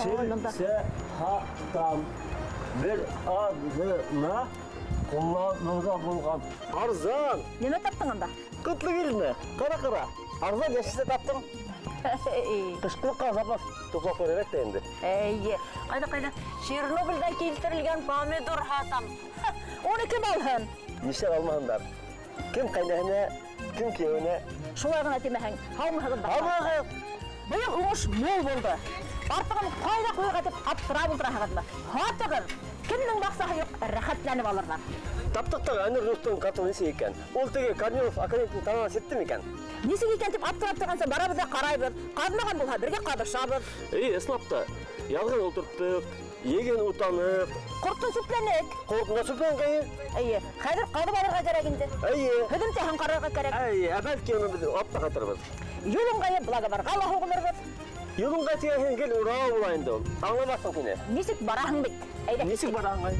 Şilse-Ha'dan bir adına kullanıda bulgan arzan. Neme taptın anda? Kıtlı gelme, kara. Arzan yaşısa taptım. Kışkılıkka zaplas toplap vererek de indi. Kayda. Çernobil'den keltirilgen pomidor hatam. Onu kim alhın? Nişan almahanlar. Kim kaynağına, kim keyine. Şolay gana temehen. Halmahın da. Halmahın. Bıyık uğuş mol boldu. Artığın kayda koyuğa dep aptıra buldıra haqadma. Hatығır. Kimдің бақсағы yok, рахаттанып алырlar. Таптықтағы әнір достың қатығы несі екен? Ол теге Корнилов академиктің танына сетті ме екен? Несі екен деп аптырап тұрғанса барабыз да қарайбыз. Қазмаған болға бірге қадыршабыз. Эснапта. Ялғын отырттық, еген утанып. Құрттың сүпленек. Құртында сүплен қайын? Қазір қадып алырға керегінді. Хүдім тәхін қарарға керек. Әбәлке оны біз апта қатырбыз. Юлың қайы бұлағы бар, ғала хоғылырбыз. Юлың қайтыға кел ұраға болайынды ол. Аңламасын кене. Несік барағың бит. Несік барағың қайын?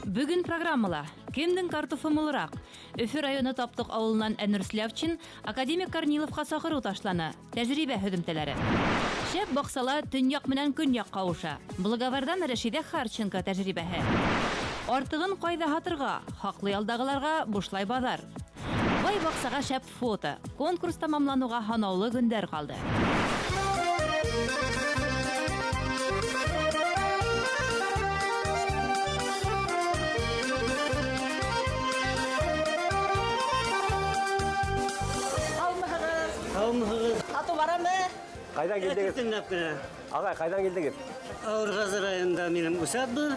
Бүгін программала кемдің картофы молырақ? Өфі районы Таптық ауылынан Әнүр Слявчин академик Корниловқа сақыру ташланы. Тәжірибе хөдімтелері. Шәп бақсала төньяқ менән көньяқ қауыша. Благовардан Рәшиде Харченко тәжірибәһе. Артығын қайда хатырға, хақлы ялдағыларға бушлай баҙар. Бай бақсаға шәп фото. Конкурс тамамлануға ханаулы көндәр қалды. Ату барамы? Қайдан келдіңіз? Ағай, қайдан келдіңіз? Ауырғазы районында менің ұсат бұл.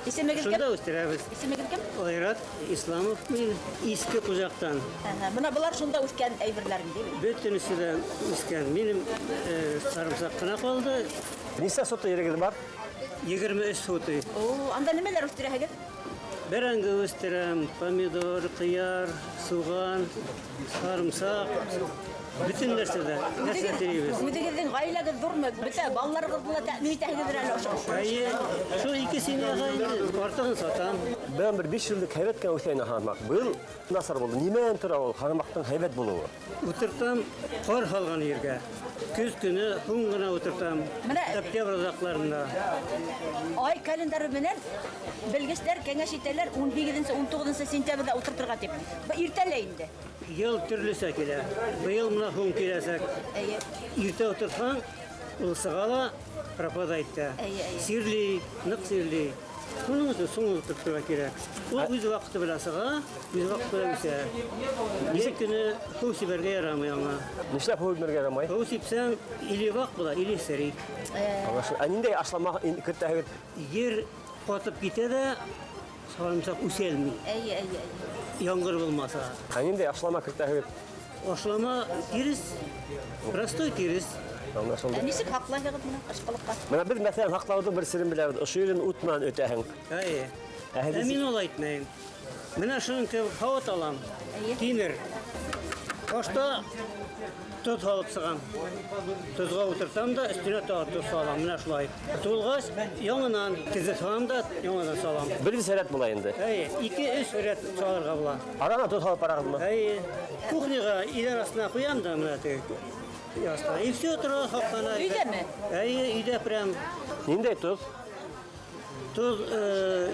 Исемегіз кем? Шында өстірәбіз. Исемегіз кем? Ойрат Исламов мен Иске Құжақтан. Бұна бұлар шында өскен әйбірлерім деймін. Бөттен үстіден өскен. Менің сарымсақ қына қалды. Несі соты ерегіз бар? 23 соты. Анда немелер өстірәгіз? Бәрәңгі өстірәм, помидор, қияр, суған, сарымсақ. Bütün нәрседе нәрсе терейбіз. Үдігіздің ғайлағыз дұрмы? Біті балаларыңызға тәмін етәгіздір әлі ошу. Şu ikisini ғайды, артығын сатам. Ben bir 5 yıllık heybetken öteyine hanımak. Bu nasıl oldu? Nimen tura ol hanımaktan heybet buluğu? Отыртам қор қалған ерге. Көз күні құн ғына отыртам. Октябрь ұзақларында. Ай календары менен білгіштер, кеңеш етелер 18-19 сентябрда отыртырға деп. Ертелейінді. Ел түрлісі келе. Бұйыл мұна құн келесек. Ерте отыртқан, ол сығала пропадайды. Сирлей, нық сирлей. Бұның үшін соң отыртырға керек. Ол өз вақыты біле сыға, өз вақыты біле өсе. Екі күні құл сиберге ярамай аңа. Нешлеп хөлмерге ярамай? Құл сипсен, или вақ бұла, или сәрей. Әніндей ашламақ күтті әгіт? Ер қатып кетеді, сағалымсақ өселмей. Яңғыр болмаса. Әніндей ашламақ күтті әгіт? Ашлама теріс, простой теріс. Несік хақлайығыз мұна ашқылыққа? Мына біз мәселен хақлаудың бір сірін білерді. Ұшы үйрін ұтынан өтәхің. Әмин ол айтмайын. Мына шының кәп қауат алам. Тинер. Қошта тұз алып сыған. Тұзға отырсам да, үстіне тағы тұз салам. Мына шылай. Тұлғаш, яңынан тізі салам да, яңынан салам. Bir seret bulayındı. 2-3 рет саларға бұла. Arana tut alıp arağız mı? Кухняға идар астына қоям да, мына тек. И все тұра қаққана. Үйде ме? Үйде прям. Нендей tuz? Тұз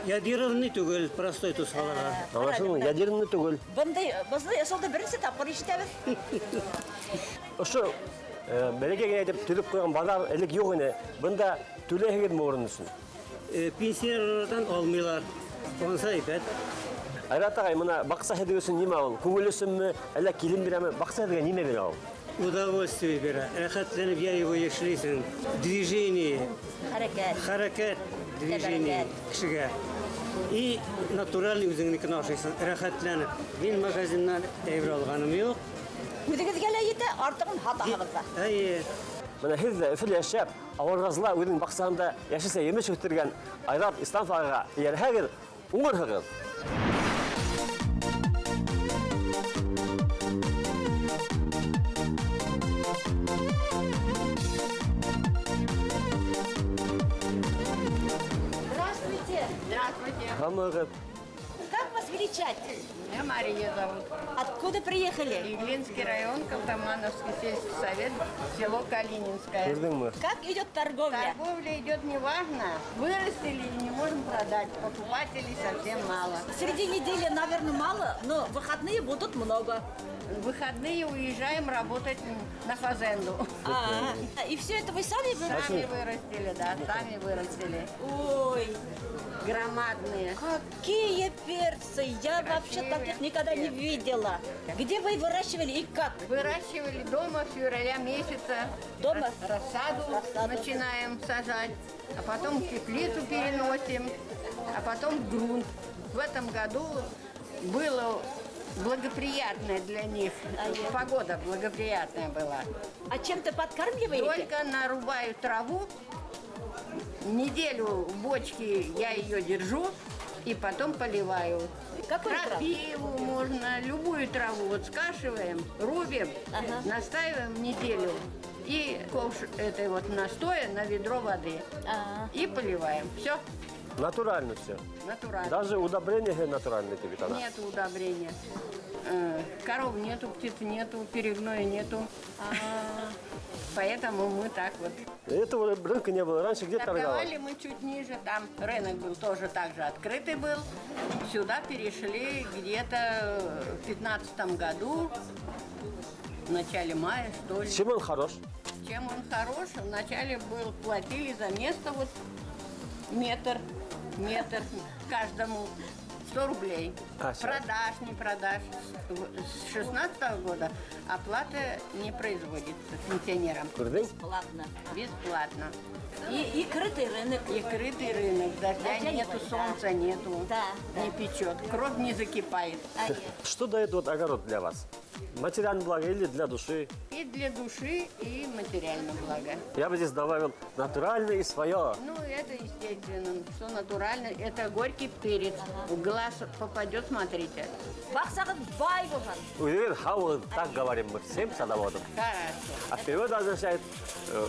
ядированный түгел, простой тұз қаларға. Anlaşıldı mı? Yadirinde tugul. Бізді есолды бірінші тапқыр ештеміз. Ұшы Belege gene edip tülüp koyan bazar elik yok yine. Bunda tüle heged mi orunlusun? Пенсионерlardan almıyorlar. Onsa ipet. Ayrat ağay buna baksa hediyorsun nime ol? Kungulüsün mü? Eller kilim bire mi? Baksa hediye nime bire ol? Удовольствие бера. Рахатленіп я его ешлейсің. Движение. Харакет. Движение. Кішіге. И натуральный өзіңнікін ашайсың. Рахатленіп. Мен магазиннан евро алғаным yok. Müdüğüz gele yedi artığın hatağınızda. Bana hizle üfül yaşayıp, avargazla ödün baksağında yaşasa yemiş ötürgen Ayrat İstanbul'a yer her umur hıgıl. Здравствуйте. Здравствуйте. Hamıgıp. Как вас величать? Меня Мария зовут. Откуда приехали? Иглинский район, Колтамановский сельский совет, село Калининское. Көрдің мө? Как идет торговля? Торговля идет неважно. Вырастили и не можем продать. Покупателей совсем мало. Среди недели, наверное, мало, но выходные будут много. В выходные уезжаем работать на фазенду. И все это вы сами Сами вырастили, да, сами вырастили. Ой, Громадные. какие перцы! Я вообще таких никогда не видела. Где вы выращивали и как? Выращивали дома с февраля месяца. Дома? Рассаду начинаем сажать, а потом в теплицу переносим, а потом в грунт. В этом году было благоприятная для них. Погода благоприятная была. А чем ты подкармливаете? Только нарубаю траву, неделю в бочке я ее держу и потом поливаю. Какую траву? Крапиву можно, любую траву. Вот скашиваем, рубим, настаиваем неделю. И ковш этой вот настоя на ведро воды. И поливаем. Все Натурально все. натурально. Даже удобрения натуральные тебе тогда. Нет удобрения. Коров нету, птиц нету, перегноя нету. Поэтому мы так вот. Этого рынка не было. Раньше где торговали? Торговали мы чуть ниже, там рынок был тоже так же открытый был. Сюда перешли где-то в 15 году, в начале мая, что ли. Чем он хорош? Чем он хорош? Вначале был, платили за место вот метр каждому 100 рублей. А, сейчас? Продаж, не продаж. С 16 года оплата не производится пенсионерам. Көрдің? Ладно. Бесплатно. И крытый рынок. И крытый рынок, дождя Дождя не нету, будет, солнца нету, Да, не печет, кровь не закипает. Что дает вот огород для вас? Материальное благо или для души? И для души, и материальное благо. Я бы здесь добавил натуральное и свое. Ну, это естественно, что натурально. Это горький перец. В глаз попадет, смотрите. Бақсағын бай болған. Уверен, хау, так говорим мы всем садоводам. Хорошо. А перевод означает,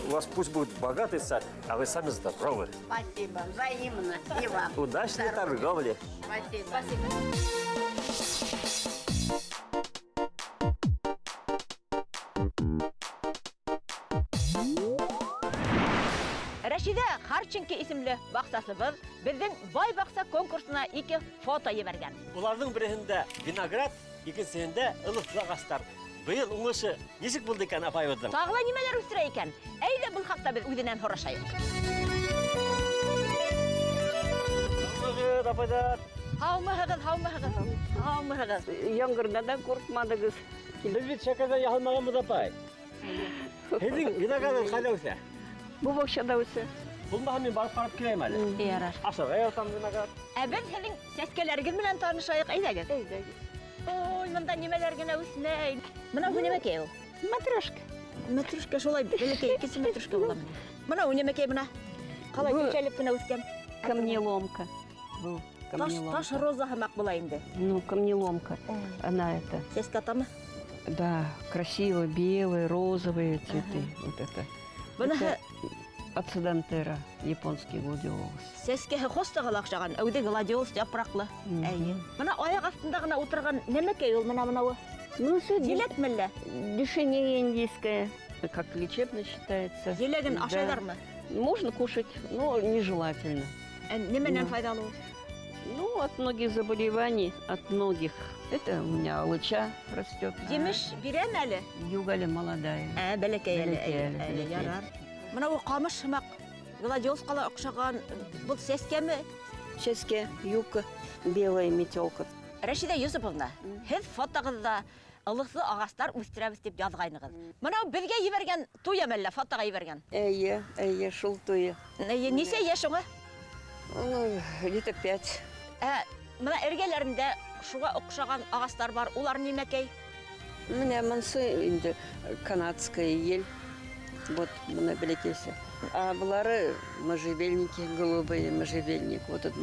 у вас пусть будет богатый сад, а вы сами здоровы. Спасибо. Взаимно. И вам. Удачной Здоровья. торговли. Спасибо. Рәшидә Харченко исемле бақсасыбыз біздің бай бақса конкурсына 2 фото ебәргән. Улардың бірінде виноград, икенсінде ылықты ағаштар. Быйыл уңышы ничек булды икән апайыбыздың? Тағыла немелер үстерә икән? Әйдә бұл хакта без үҙенән һорашайык. Апайдар. Һаумыһығыҙ. Һаумыһығыҙ. Яңғырдан қорқмадыңыз. Біз бит шәкәрдән яһалмағанбыз апай. Һеҙҙең виноградың ҡайҙа үҫә? Бұл бақшада өсі. Булмаһа мин барып ҡарап киләйем әле. Ярар. Ашарға ятам виноград. Ә без һеҙҙең сәскәләрегеҙ менән танышайыҡ, әйҙәгеҙ. Ой, мында нимәләр генә үҫмәй. Бына бу нимәкәй ул? Матрешка. Мәтрүшкә шулай бәләкәй, икенсе мәтрүшкә була. Бына ул нимәкәй бына. Ҡалай Бу- көчәлеп кенә үҫкән. Камнеломка. Бұл Таш камнеломка. роза һымаҡ була инде. Ну, камнеломка. Она это, Сәскә тамы. да, красиво, белые, розовые цветы. Вот это. Бынаһы Ацидантера, японский гладиолус. сәскәһе хостаға оҡшаған, әүҙе гладиолус япраҡлы. Әйе. Бына аяҡ аҫтында ғына ултырған нәмәкәй ул бынауы? Ну, все Еләкме әллә? дешевее индийское. Как лечебно считается. Еләген Да. ашайҙармы? Можно кушать, но нежелательно. Нимәнән файҙалы ул? Ну, от многих заболеваний, от многих. Это у меня алыча растет. Емеш бирәме әле? Югаля молодая. Бәләкәй әле. Бәләкәй әле, Әле бәләкәй. ярар. Бына ул ҡамыш һымаҡ гладиолусҡа оҡшаған был сәскәме? Ческе, юбка, белая метелка. Рәшидә Йосиповна, һеҙ фотоғыҙҙа ылыҫлы ағастар үҫтерәбеҙ дип яҙғайнығыҙ. Бына беҙгә ебәргән туйым әллә, фотоға ебәргән. Эйе, шултуя. Нисә йәш уға? Ну, где-то 5. Бына эргәләрендә шуға оҡшаған ағастар бар, улар нимәкәй? У меня мансы инде канадская ель. Вот, на белекесе. А булары можжевельники, голубые можжевельник. Вот этот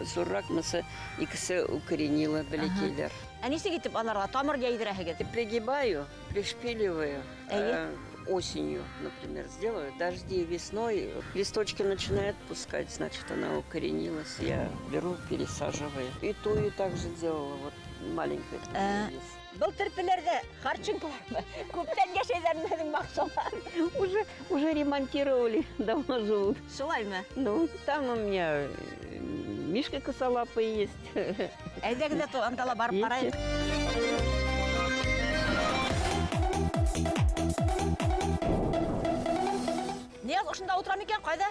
суррак мысы икisi укоренила белекейлер. Нисек итеп аларға тамыр йәйҙерәһегеҙ? Пригибаю, пришпиливаю. Эйе. осенью, например, сделаю, дожди весной, листочки начинают пускать, значит, она укоренилась. Я беру, пересаживаю. И ту так же делала, вот маленькая. Бұл түрпілерді харчынкалар ма? Көптен кешейлерін мақсалар. Уже ремонтировали, давно живут. Шулай ма? Ну, там у меня мишка косолапый есть. Әйдәгіде антала барып қарайық. Не ұшында отырам екен, қайда?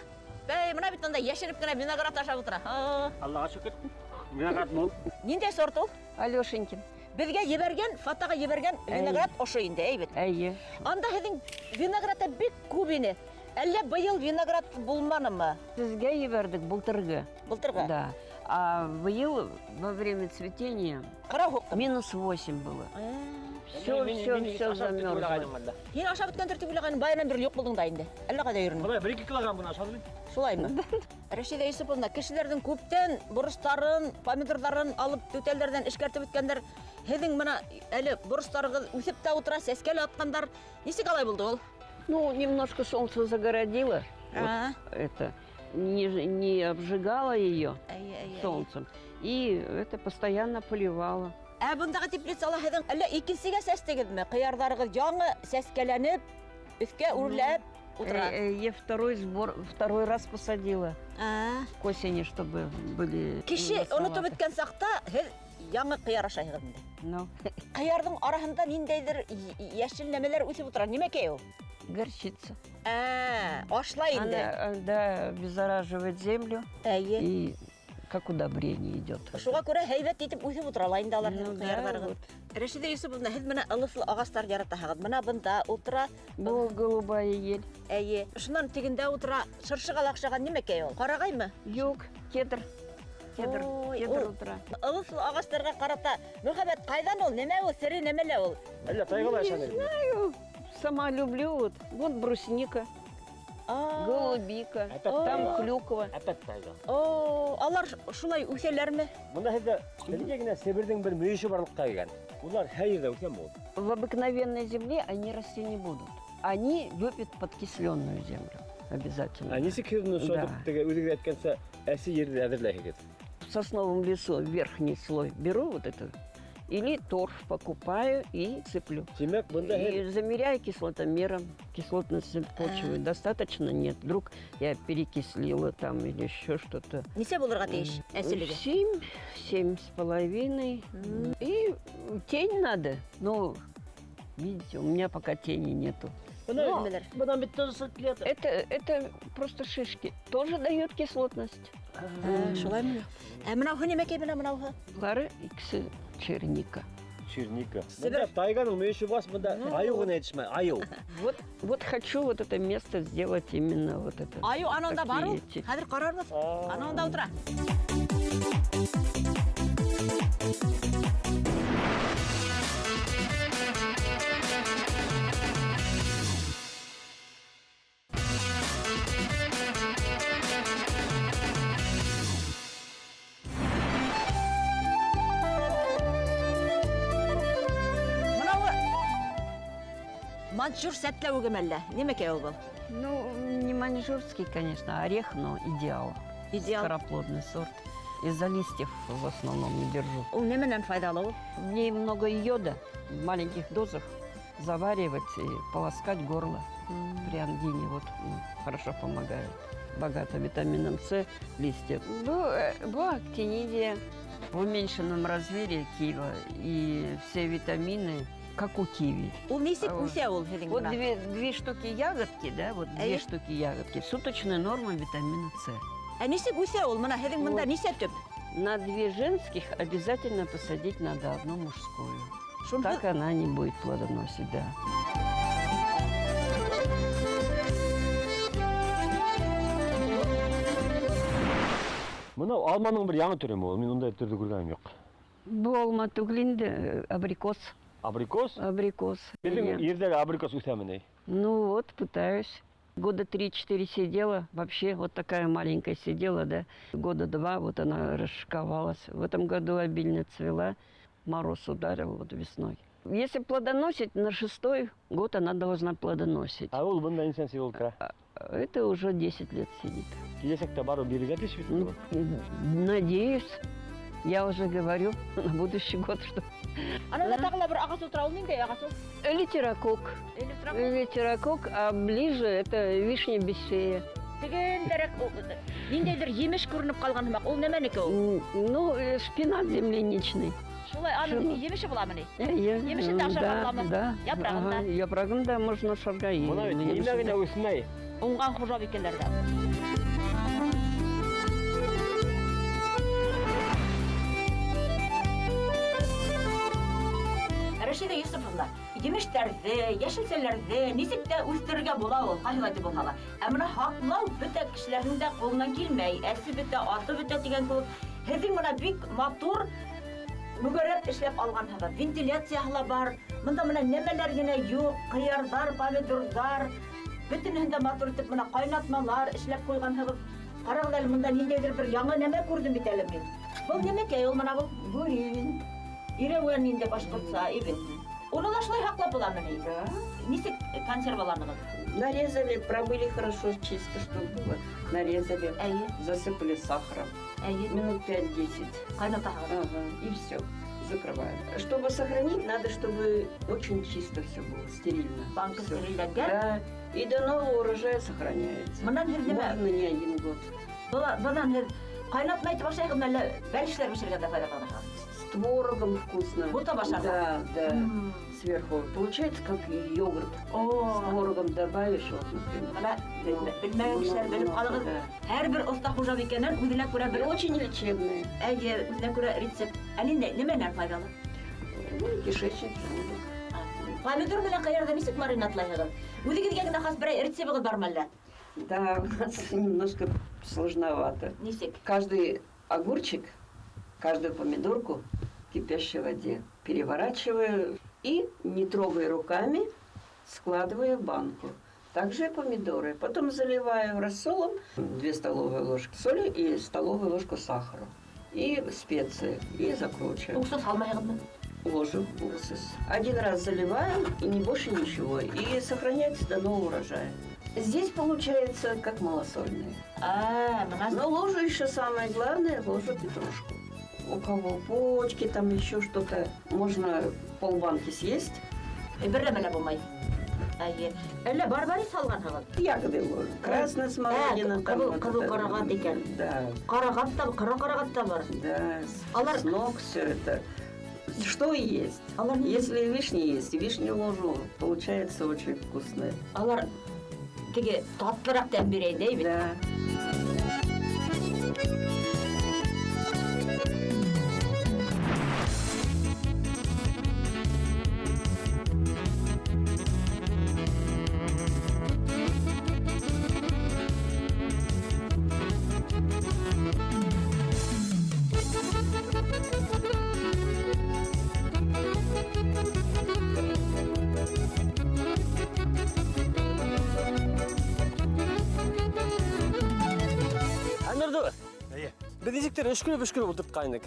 Бәй, мұна бит онда ешіріп кіна виноград ашап отыра. Аллаға шүкір. Виноград мол. Нендей сорт ол? Алешенькин. Бізге еберген, Фатаға еберген виноград ошы инде, әйбет. Әйе. Анда һеҙҙең виноградта бик күп ине. Әллә быйыл виноград булманымы? Сізге ебердік былтырғы. Былтырғы? Да. А быйыл во время цветения Ҡарау һуҡты. -8 было. Все замерзло. Һин ашап бөткән төртөп уйлағайның байынан бер юҡ булдың да инде. Әллә ҡайҙа йөрөнөң? Бұлай 1-2 килограмм бұны ашадым. Шулаймы? Рәшиҙә Юсуповна, кешеләрҙең күптән бурыстарын, помидорҙарын алып түтәлдәрҙән эшкәртеп бөткәндәр. Һеҙҙең бына әле бурыстарығыҙ үҫеп тә ултыра, сәскә лә атҡандар. Нисек алай булды ул? Ну, немножко солнце загородило. А. Вот это не обжигало ее солнцем. И это постоянно поливало. Ә бындағы теплицала һеҙҙең әллә икенсегә сәстегеҙме? Ҡыярҙарығыҙ яңы сәскәләнеп, өҫкә үрләп ултыра. Я второй раз посадила к осени, чтобы были... Кеше онотоп бөткән саҡта һеҙ яңы ҡыяр ашайһығыҙ инде. Ну, Ҡыярҙың араһында ниндәйҙер йәшел нәмәләр үҫеп ултыра. Нимәкәй ул? горчица. Ашлай инде. Она, да, обеззараживает землю Әйе. и как удобрение идет. Шуға күрә һәйбәт итеп үҫеп ултыралар инде алар Ну һеҙҙең да, ҡыярҙарығыҙ. вот. Рәшиҙә Юсуповна, һеҙ бына ылыҫлы ағастар яратаһығыҙ. Бына бында ултыра. Был голубая ель. Әйе. Шунан тегендә ултыра. Шыршыға лаҡшаған нимәкәй ул? Ҡарағаймы? Юг, кедр. Кедр утра. Ылыҫлы ағастарға ҡарата мөхәббәт ҡайҙан ул? Нәмә ул? Сере нәмәлә ул? Әллә тайғала Не ашадым. знаю. Сама люблю. Вот брусника, голубика, там клюква. Әпәт тайға. Алар шулай үҫәләрме? Бunda һеҙҙә бергә генә Себерҙең бер мөйөшө барлыҡҡа килгән. Улар һәр ерҙә үҫәме ул? В обыкновенной земле они расти не будут. Они любят подкисленную землю. Обязательно. Ә нисек һеҙ уны Да. үҙегеҙ әйткәнсә әсе ерҙе әҙерләйһегеҙ? В сосновом лесу верхний слой беру вот это, или торф покупаю и сыплю. Тимәк, бында һеҙ И замеряю кислотомером, кислотность почвы достаточно, нет. Вдруг я перекислила там или еще что-то. Нисә булырға тейеш әселеге? 7,5. И тень надо. Ну, видите, у меня пока тени нету. Бынан бит тоже лето. Это просто шишки. Тоже дает кислотность. Шулаймы? Мынау нимәкәй менә мынауһы? Лары икси черника. Черника. Бында тайганың мөйөшө бас, бында айыу ғына етешмәй, айыу. Вот хочу вот это место сделать именно вот это. Айу ананда бар ул. Такие эти. Хәҙер ҡарарбыҙ. Ананда ултыра. Манчжур сәтләү гемәллә. Нимәкәй ул был? Ну, не маньчжурский, конечно, орех, но идеал. Идеал. Скороплодный сорт. Из-за листьев в основном не держу. Ул нимәнән файдалы ул? В ней много йода. В маленьких дозах заваривать и полоскать горло. При ангине вот хорошо помогает. Богато витамином С листья. Актинидия в уменьшенном размере кива. И все витамины, как у киви. Ул нисек үсә ул һеҙҙең Вот бына? две штуки ягодки, да, вот две штуки ягодки. Суточная норма витамина С. Нисек үсә ул? Мына һеҙҙең бында нисә төп? На 2 женских обязательно посадить надо одну мужскую. Шунда Так она не будет плодоносить, да. Мынау алманың бір яңы түрі ме ол? Мен ондай түрді көргенім жоқ. Бұл алма түгілінде абрикос. Абрикос? Абрикос. Біздің Иә. ердегі абрикос үсәме не? Ну вот, пытаюсь. Года 3-4 сидела, вообще вот такая маленькая сидела, да. Года 2 вот она расшиковалась. В этом году обильно цвела, мороз ударил вот весной. Если плодоносить, на 6-й год она должна плодоносить. А ол бында инсан сиволка. Это уже 10 лет сидит. Келесекте бару берега пишет. Надеюсь, я уже говорю на будущий год, что Ана тагыла бер агасы утра, ул нинди агасы? литерокок. Литерокок, а ближе это вишня бесфея. Дегендерек ниндейдер емеш күренеп калган хымак. Ул неменеке ул? Ну, шпинат земляничный. Шулай аның емеше буламыни? Емешін де ашарға аламы? Да. Япрағын да? Ага, япрағын да можно ашарға. Мына бит емегіне өсмей. Уңган хужаб икәннәр дә. Рәшидә Юсуповна, емештәрҙе, яшелсәләрҙе нисек тә үҫтерергә була ул, ҡайһылай булһа ла. Ә менә һаҡлау бөтә кешеләрҙең дә ҡулынан килмәй. Әсе бөтә, аты бөтә тигән кеүек. Һеҙҙең менә бик матур мүгәрәп эшләп алғанһығыҙ. Вентиляцияһы ла бар. Бында менә нәмәләр генә юҡ, ҡыярҙар, помидорҙар. Бөтөнөһөн дә матур итеп менә ҡайнатмалар эшләп ҡуйғанһығыҙ. Ҡарағыҙ әле, бында ниндәйҙер бер яңы нәмә күрҙем бит әле мин. Был нәмәкәй ул менә был? Гурин. Ирәүән инде башҡортса, ибет. Уны ла шулай һаҡлап буламы ни? Нисек консерваларнығыҙ? Нарезали, промыли хорошо, чисто, чтобы было. Нарезали, засыпали сахаром. Минут 5-10. Ҡайнатаһығыҙ. Ага, и все. Закрываем. Чтобы сохранить, надо, чтобы очень чисто все было, стерильно. Банка Всё. стерильләнгән. Да. И до нового урожая сохраняется. Бынан һеҙ нимә? Можно не 1 год. Бынан һеҙ ҡайнатмай итеп ашайһығыҙмы, әллә бәлешләр бешергәндә файҙаланаһығыҙ? С творогом вкусно. Бута башарга? Да, да. Сверху. Получается как йогурт. С творогом добавишь, вот, например. Менә белмәгән кешеләр белеп ҡалығыҙ. Һәр бер оҫта хужа икәнен үҙенә күрә И бер очень лечебные. үзенә күрә рецепт. Ә нинди нимәләр файҙалы? Ну, кишечник, желудок. Помидор менән ҡыярҙы нисек маринатлайһығыҙ? Үҙегеҙгә генә хас берәй рецептығыҙ бармы әллә? Да, у нас немножко сложновато. Нисек? Каждый огурчик, каждую помидорку в кипящей воде переворачиваю и, не трогая руками, складываю в банку. Также и помидоры. Потом заливаю рассолом 2 столовые ложки соли и столовую ложку сахара. И специи. И закручиваю. Уксус һалмайһығыҙмы? Ложу уксус. 1 раз заливаем, и не больше ничего. И сохраняется до нового урожая. Здесь получается как малосольные. Но ложу еще самое главное, ложу петрушку. У кого почки, там еще что-то, можно полбанки съесть. Бер нәмә лә булмай. Әллә барбарис һалғанһығыҙ? Ягоды ложу. Красная смородина. там вот Кызыл это, ҡарағат икән. Да, Ҡарағат та, ҡара ҡарағат та бар. да, Алар- с ног все это. Что есть? Алар не- Если вишня есть, вишню ложу, получается очень вкусное. Алар теге татлыраҡ тәм бирә инде, бит. Да. Әнерді, біз езіктер үшкілі отыртқайындық.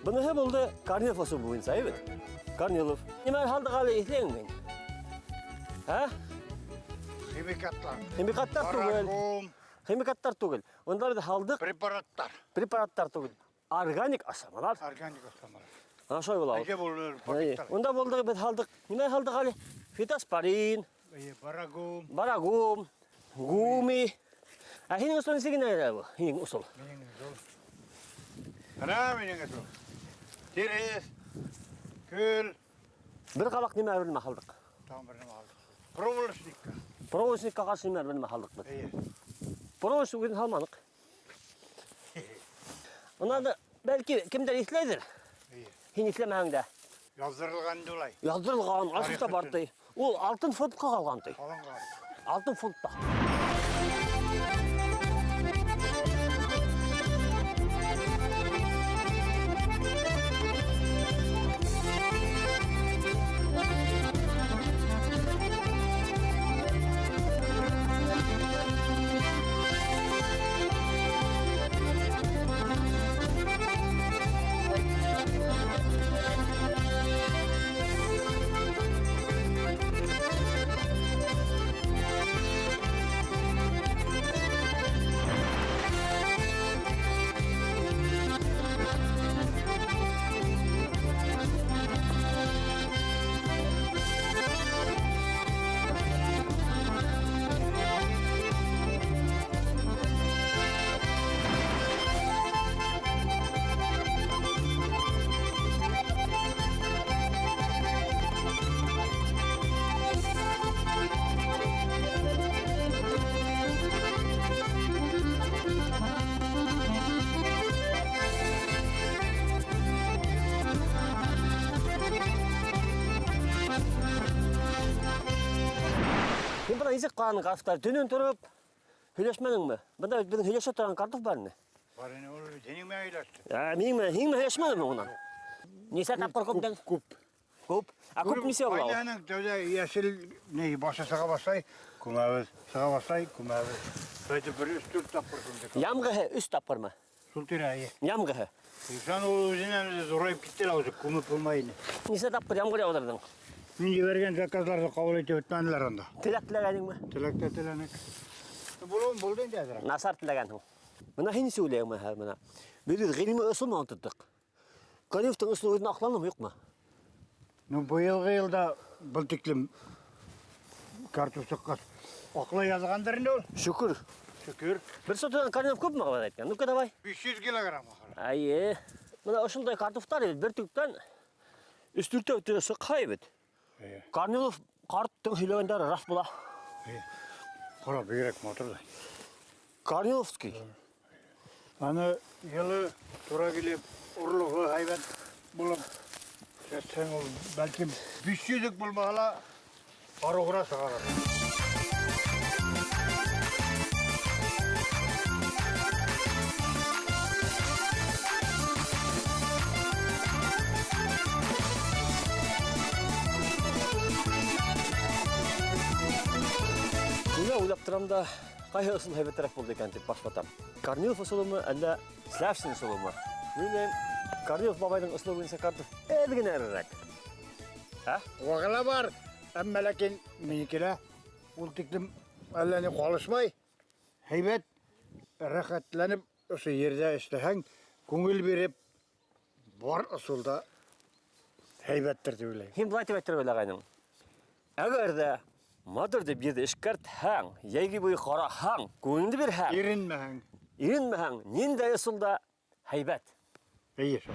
Бұны болды Корнилов осу бұйын сайбет. Корнилов. Немәр халды қалы ехлең мен? Ә? Химикаттар. Химикаттар түгел. Барагум. Химикаттар түгел. Онда біз халдық Препараттар. препараттар түгел. Органик асамалар. Органик остамалар. Ана шой болау. Әге болыр пакеттар. Онда болды біз халдық. Немәр халдық қалы? Фитоспорин, Барагум. барагум, гуми. Ә хенің ұсылын сегін әлі бұл? Хенің ұсыл. Менің зор. Ана менің зор. Терес. Күл. Бір қабақ немәр білмә халдық. Там бірінім алдық. Проволочникка. Проволочникқа қарсы немәр білмә халдық біз. Проволочник өзін халманық. Онда бәлки кімдер ехлейдір? Хен ехлемәңді. Яздырылған долай. Яздырылған, ашықта барды. Ол алтын фондқа қалған ды. Алынған. Алтын фондта. изек калган картофтар түнөн туруп сөйлөшмөдүңбү? Мында биздин сөйлөшө турган картоф барны. Бар эне ол сенің мен айлашты. Мен сөйлөшмөдүм унан. Несе тапкыр көптөн? Көп. Көп. Көп несе болду? Айланың төзе яшыл не башы саға басай, күмәбіз, саға басай, күмәбіз. Сөйтіп бір 3-4 тапкыр күмдік. Ямгы 3 тапкырмы? Сол тирайы. Ямгы. Сан ол өзінен зорайып кеттел аузы, күміп болмайын. Несе тапкыр ямгыр отырдың? Мен жіберген заказларды қабыл ете өттәнілер онда. Тілек тілегенің бі? Тілекте тіленек. Бұл дейін дәдірі. Насар тілегенің. Мына хен сөйлейім мына. Біз ғилimi ысылма антыдық. Карифтың ысылы өзін ақланым yok mu? Бұйылғы елда бұл тіклім картофтыққа ақла yazғандырын ол. Şükür. Шүкір. Bir sotudan karnaf көп mü kadar etken? Nuka davay. 500 килограмм. Ayy. Mına oşulday kartoftar evet. Bir tükten üstürte ötürüsü kaybet. Karnılıf karttın hilöğünden rast bula. Қора бейрек моторда. Karnılıfski. Аны елі тура келіп, ұрлығы хайван болып, сәтсен ол бәлкім 500-дік болмағала арығыра сағалар. Мен ойлап тұрам да, қай ысыл хайбеттерек болды екен деп баспатам. Корнилов ысылы ма, әлі Славшин ысылы ма? Мен Корнилов бабайдың ысылы бойынша картоф әлген әрірек. Оғыла бар, әммәләкен менекелі, ол тіктім әліне қолышмай, хайбет рәхәтләніп, осы ерде істіхәң, көңіл беріп, бар ысылда хайбеттір деп ойлайым. Хем бұлай тепеттір ойлағайным. Әгер де Мадыр деп еді ішкәрт хаң, яйги бойы қара хаң, көңілді бір хаң. Ерінме хаң. Ерінме хаң, ненде ысылда хайбет. Әйе сол.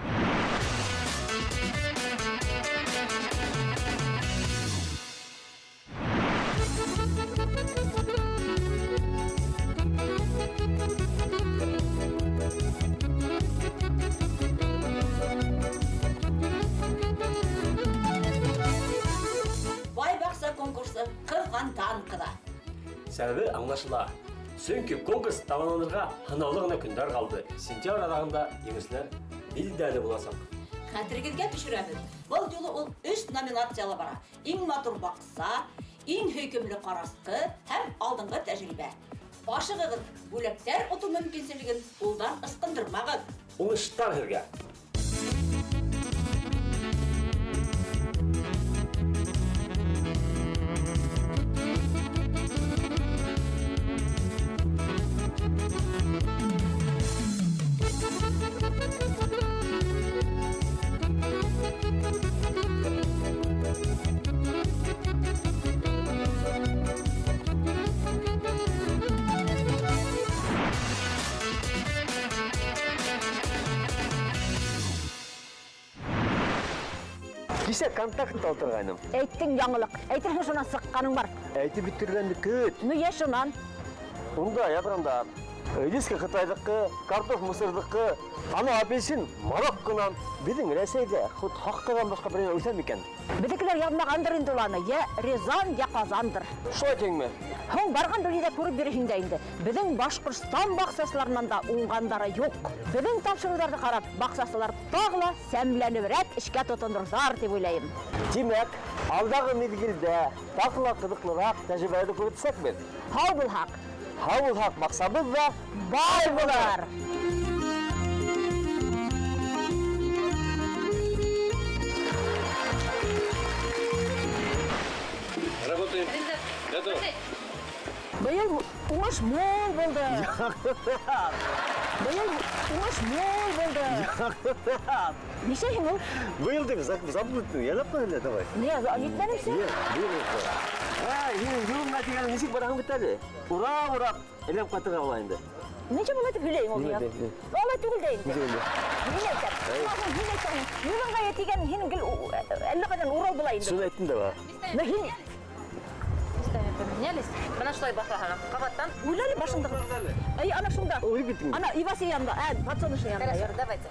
Бай бақса конкурсы қызған танқыда. Сәбі аңлашыла. Сөңкі конкурс тамамланырға ханаулы ғана күндер қалды. Сентябрь аралығында еңізлер білдәлі боласақ. Хәтіргізге түшіреміз. Бұл жолы ол 3 номинациялы бара. Ең матур бақса, ең хөйкімлі қарасқы һәм алдыңғы тәжірибе. Башығығыз бөлектер ұту мүмкіншілігін ұлдан ысқындырмағыз. Оңыштар хірге. Кеше контактта отырғайным. Әйттің яңылық. Әйтірші шына сыққаның бар. Әйті біттіргенді көт. Ну ешінан. Онда ябырында Өліскі Қытайдықы, картоф Мысырдықы, аны апельсин Мароккынан, біздің Ресейде құт хаққыдан басқа біріне өйтен бекен. Бідікілер ябмағандыр енді оланы. Я Рязан, я Қазандыр. Шо етең ме? Хоң барған дөлейде көріп берешінде енді. Біздің Башқұрстан бақсасыларынан да оңғандары жоқ. Біздің тапшырыларды қарап, бақсасылар тағыла сәмленібірәк ішке тұтындырзар деп ойлайым. Демек, алдағы мезгілде тақыла қыдықлырақ тәжірибелерді көрсетсек бен. Хау бұл хақ. Хау хақ мақсабыз да Бай болар. Работаем. Готов. Биыл уңыш мол болды. Биыл уңыш мол болды. Неше ул? Биыл деп забудтың, ялап қойды, давай. Не, нетмәдім сен? Жылың нәтиген несек барағын бітәлі. Ура, әлем қатыға олайынды. Неше бұл айтып білейін ол не? Олай түгіл дейін. Неше Мен Юлыңға етеген хенің әлі қадан урал бұлайынды. Соны айттың да ба? Поменялись. Мына шулай бақылаған. Қабаттан. Ойлали башыңды. Ай, ана шунда. Ой, биттің. Ана Ивасы янда, подсолнечный янда. Хорошо, давайте.